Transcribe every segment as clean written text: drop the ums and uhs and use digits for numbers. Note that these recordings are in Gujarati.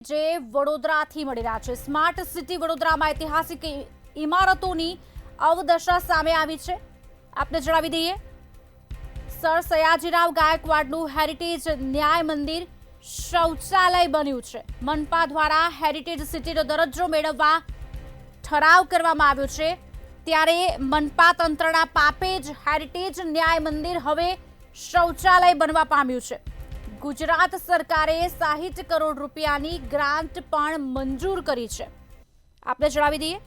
જે વડોદરાથી મળી રહ્યા છે। સ્માર્ટ સિટી વડોદરામાં ઐતિહાસિક ઇમારતોની અવદશા સામે આવી છે। આપને જણાવી દઈએ, સર સયાજીરાવ ગાયકવાડનું હેરિટેજ ન્યાય મંદિર શૌચાલય બન્યું છે। મનપા દ્વારા હેરિટેજ સિટીનો દરજ્જો મેળવવા ઠરાવ કરવામાં આવ્યો છે, ત્યારે મનપા તંત્રના પાપે જ હેરિટેજ ન્યાય મંદિર હવે શૌચાલય બનવા પામ્યું છે। ગુજરાત સરકારે 60 કરોડ રૂપિયાની ગ્રાન્ટ પણ મંજૂર કરી છે। આપને જણાવી દઈએ,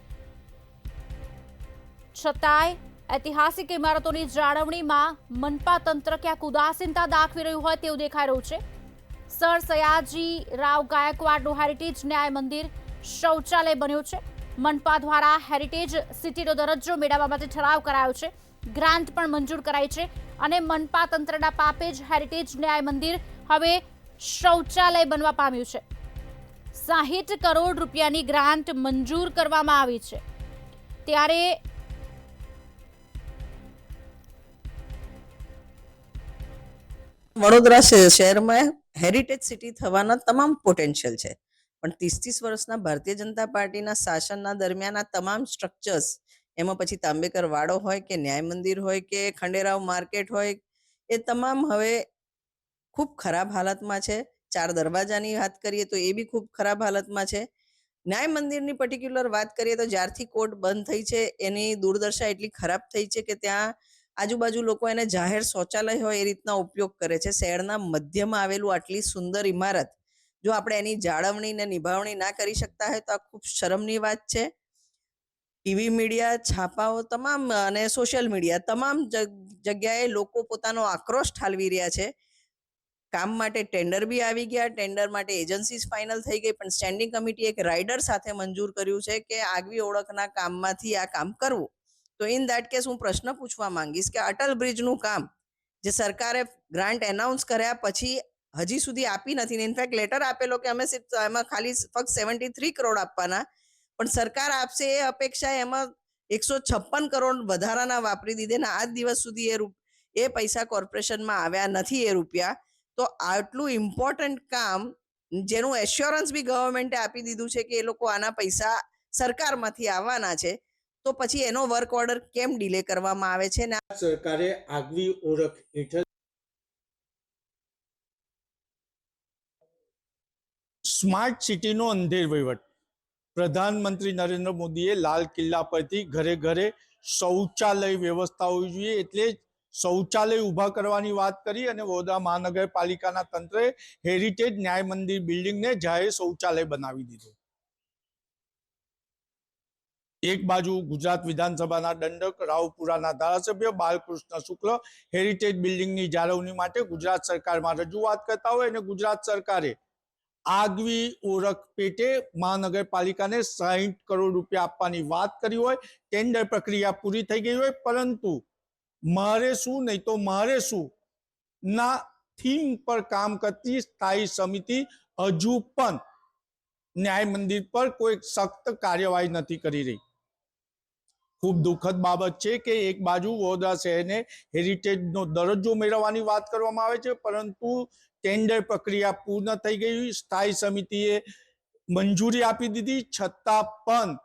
છતાંય ઐતિહાસિક ઇમારતોની જાળવણીમાં મનપા તંત્ર ક્યાંક ઉદાસીનતા દાખવી રહ્યું હોય તેવું દેખાઈ રહ્યું છે। સર સયાજીરાવ ગાયકવાડનું હેરિટેજ ન્યાય મંદિર શૌચાલય બન્યું છે। મનપા દ્વારા હેરિટેજ સિટીનો દરજ્જો મેળવવા માટે ઠરાવ કરાયો છે, ગ્રાન્ટ પણ મંજૂર કરાઈ છે અને મનપા તંત્રના પાપે જ હેરિટેજ ન્યાય મંદિર હવે શૌચાલય બનવા પામ્યું છે। 60 કરોડ રૂપિયાની ગ્રાન્ટ મંજૂર કરવામાં આવી છે, ત્યારે વડોદરા શહેરમાં હેરિટેજ સિટી થવાના તમામ પોટેન્શિયલ છે, પણ 30 વર્ષના ભારતીય જનતા પાર્ટીના શાસનના દરમિયાન આ તમામ સ્ટ્રક્ચર્સ, એમાં પછી તાંબેકર વાડો હોય કે ન્યાય મંદિર હોય કે ખંડેરાવ માર્કેટ હોય, એ તમામ હવે ખૂબ ખરાબ હાલતમાં છે। 4 દરવાજાની વાત કરીએ તો એ બી ખૂબ ખરાબ હાલતમાં છે। ન્યાય મંદિરની પર્ટિક્યુલર વાત કરીએ તો જ્યારથી કોર્ટ બંધ થઈ છે એની દુર્દશા એટલી ખરાબ થઈ છે કે ત્યાં આજુબાજુ લોકો એને જાહેર શૌચાલય હોય એ રીતના ઉપયોગ કરે છે। શહેરના મધ્યમાં આવેલું આટલી સુંદર ઇમારત જો આપણે એની જાળવણી ને નિભાવણી ના કરી શકતા હોય તો આ ખૂબ શરમની વાત છે। ટીવી મીડિયા, છાપાઓ તમામ અને સોશિયલ મીડિયા તમામ જગ્યાએ લોકો પોતાનો આક્રોશ ઠાલવી રહ્યા છે। કામ માટે ટેન્ડર બી આવી ગયા, ટેન્ડર માટે એજન્સીસ ફાઇનલ થઈ ગઈ, પણ સ્ટેન્ડિંગ કમિટી એક રાઇડર સાથે મંજૂર કર્યું છે કે આગવી ઓળખના કામમાંથી આ કામ કરવું। તો ઇન ધેટ કેસ હું પ્રશ્ન પૂછવા માંગીશ કે અટલ બ્રિજનું કામ જે સરકારે ગ્રાન્ટ એનાઉન્સ કર્યા પછી હજી સુધી આપી નથી, ઇનફેક્ટ લેટર આપેલો કે અમે એમાં ખાલી ફક્ત 73 કરોડ આપવાના, પણ સરકાર આપશે એ અપેક્ષાએ એમાં 156 કરોડ વધારાના વાપરી દીધે ને આજ દિવસ સુધી એ પૈસા કોર્પોરેશનમાં આવ્યા નથી એ રૂપિયા। તો આટલું ઇમ્પોર્ટન્ટ કામ જેનું એશ્યોરન્સ બી ગવર્મેન્ટે આપી દીધું છે કે એ લોકો આના પૈસા સરકારમાંથી આવવાના છે, તો પછી એનો વર્ક ઓર્ડર કેમ ડિલે કરવામાં આવે છે? ને સરકારે આગવી ઓળખ હેઠળ સ્માર્ટ સિટીનો અંધેર વહીવટ, પ્રધાનમંત્રી નરેન્દ્ર મોદીએ લાલ કિલ્લા પરથી ઘરે ઘરે શૌચાલય વ્યવસ્થા હોવી જોઈએ એટલે શૌચાલય ઊભા કરવાની વાત કરી અને વડોદરા મહાનગરપાલિકાના તંત્રે હેરિટેજ ન્યાય મંદિર બિલ્ડિંગને જાહેર શૌચાલય બનાવી દીધું। એક બાજુ ગુજરાત વિધાનસભાના દંડક રાવપુરાના ધારાસભ્ય બાલકૃષ્ણ શુક્લ હેરિટેજ બિલ્ડિંગની જાળવણી માટે ગુજરાત સરકારમાં રજૂઆત કરતા હોય અને ગુજરાત સરકારે આગવી ઓળખ પેટે મહાનગરપાલિકાને 60 કરોડ રૂપિયા આપવાની વાત કરી હોય, ટેન્ડર પ્રક્રિયા પૂરી થઈ ગઈ હોય, પરંતુ મારે શું નહીં તો મારે શું ના થીમ પર કામ કરતી સ્થાયી સમિતિ હજુ પણ ન્યાય મંદિર પર કોઈ સખ્ત કાર્યવાહી નથી કરી રહી। ખૂબ દુઃખદ બાબત છે કે એક બાજુ વડોદરા શહેરને હેરિટેજનો દરજ્જો મેળવવાની વાત કરવામાં આવે છે, પરંતુ ટેન્ડર પ્રક્રિયા પૂર્ણ થઈ ગઈ, સ્થાયી સમિતિએ મંજૂરી આપી દીધી, છતાં પણ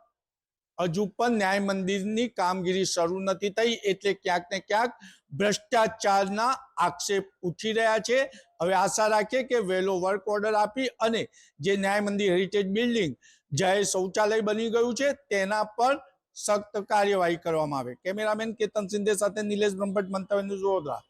હજુ પણ ન્યાય મંદિરની કામગીરી શરૂ નથી થઈ, એટલે ક્યાંક ને ક્યાંક ભ્રષ્ટાચારના આક્ષેપ ઉઠી રહ્યા છે। હવે આશા રાખીએ કે વહેલો વર્ક ઓર્ડર આપી અને જે ન્યાય મંદિર હેરિટેજ બિલ્ડિંગ જાહેર શૌચાલય બની ગયું છે તેના પર સખ્ત કાર્યવાહી કરવામાં આવે। કેમેરામેન કેતન સિંધે સાથે નિલેશ બ્રહ્મભટ્ટ, મંતવ્ય ન્યૂઝ, વડોદરા।